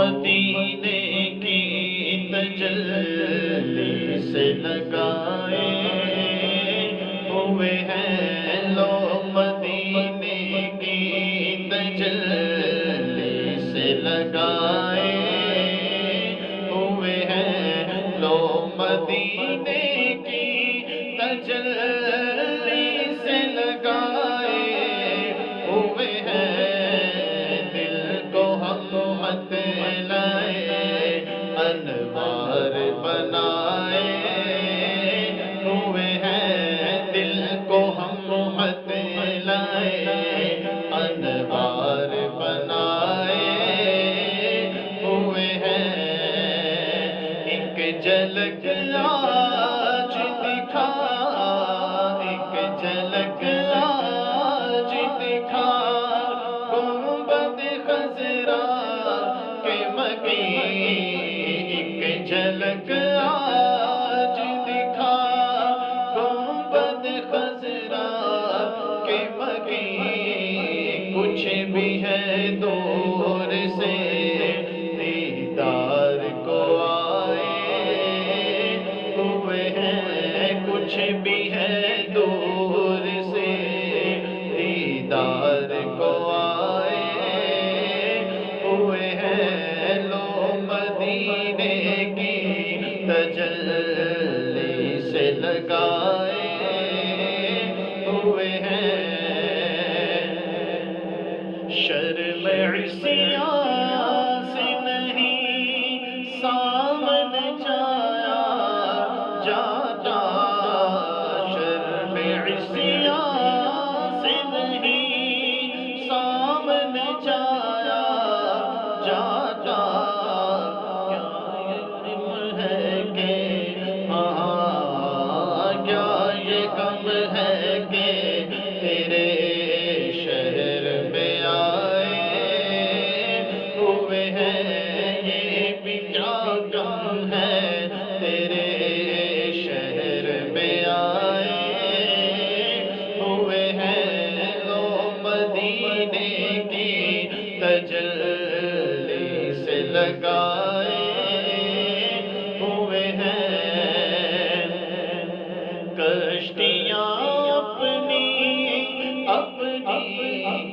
مدینے کی تجلی سے لگائے ہوئے ہیں، لوگ مدینے کی تجلی سے لگائے ہوئے ہیں، لوگ مدینے کی تجلی سے لگائے ہوئے ہیں، دل کو ہم مت لائے انوار بنائے ہوئے ہیں، دل کو ہم مت لائے انوار بنائے ہوئے ہیں، ایک جھلک آج دکھا، ایک جھلک آج دکھا گنبد خضرا کے مکین، ایک جھلک آج دکھا گنبد خضرا کے مکین، کچھ بھی ہے دور سے دیدار کو آئے ہوئے ہیں، کچھ بھی ہے دور سے دیدار کو آئے ہوئے ہیں، لوگ مدینے کی تجلی سے لگائے ہوئے ہیں، شرم عصیان سے نہیں سامن جایا جاتا، شرم عصیان سے نہیں سامن جایا جاتا، کیا علم ہے کہ کیا یہ غم ہے کہ تیرے شہر میں آئے ہوئے ہیں، یہ بھی کیا غم ہے تیرے شہر میں آئے ہوئے ہیں، لوگ مدینے کی تجلی سے لگائے ہوئے ہیں، کشتیاں اپنی اپنی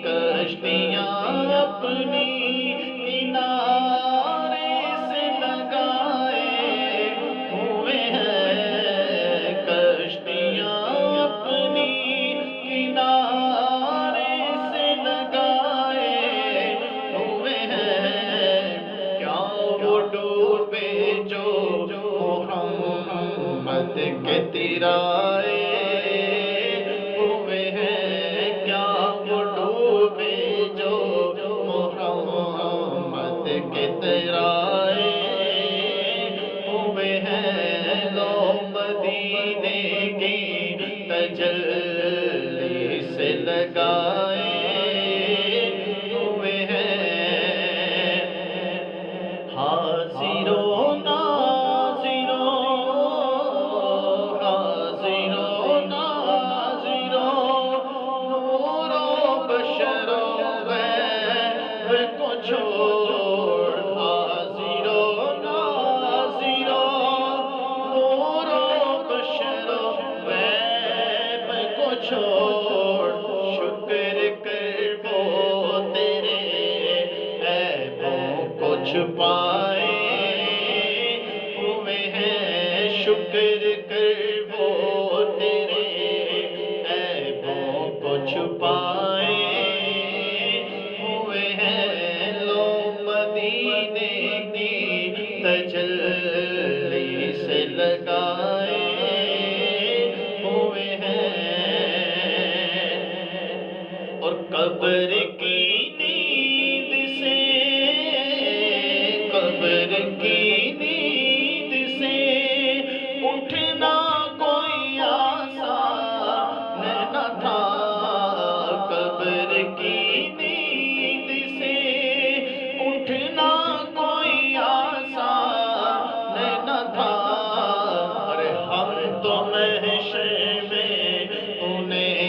کشتیاں اپنی کنارے سے لگائے ہوئے ہیں، کشتیاں اپنی کنارے سے لگائے ہوئے ہیں، کیا وہ ڈوبے جو محمد کے تیرائے ہوئے ہیں، کیا وہ ڈوبے جو محمد کے تیرائے ہوئے ہیں، لوگ مدینے کی تجلی سے لگائے ہوئے ہیں، حاضر و ناظر حاضر و ناظر نور و بشر و غیب کو چھوڑ، حاضر و ناظر نور و بشر و غیب کو چھوڑ، شکر کر وہ تیرے عیبوں کو چھپائے ہوئے ہیں، شکر کر وہ تیرے عیبوں کو چھپائے ہوئے ہیں، لوگ مدینے کی تجلی سے لگائے ہوئے ہیں، اور قبر کی نیند سے، قبر کی نیند سے اٹھنا کوئی آسان نہ تھا، قبر کی نیند سے اٹھنا کوئی آسان نہ تھا، ارے ہم تو محشر میں انہیں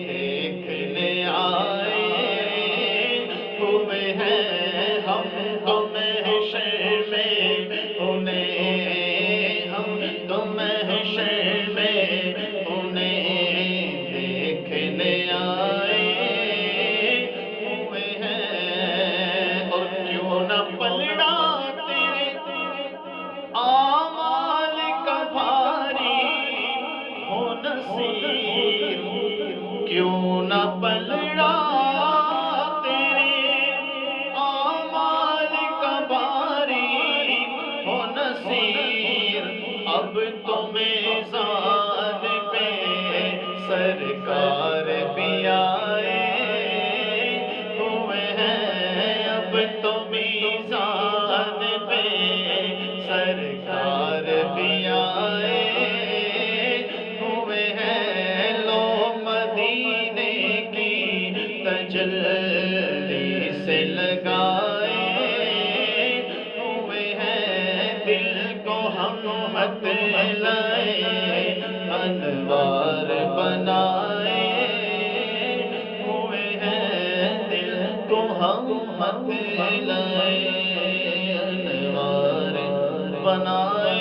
دیکھنے آئے ہوئے ہیں، ہم تو محشر اب تو میزان پہ سرکار بھی آئے ہوئے ہیں، اب تو میزان پہ سرکار بھی آئے ہوئے ہیں، لو مدینے کی تجلی سے لگائے ہوئے ہیں، دل کو ہم مت لائے انوار بنائے ہوئے ہیں، دل کو ہم مت لائے انوار بنائے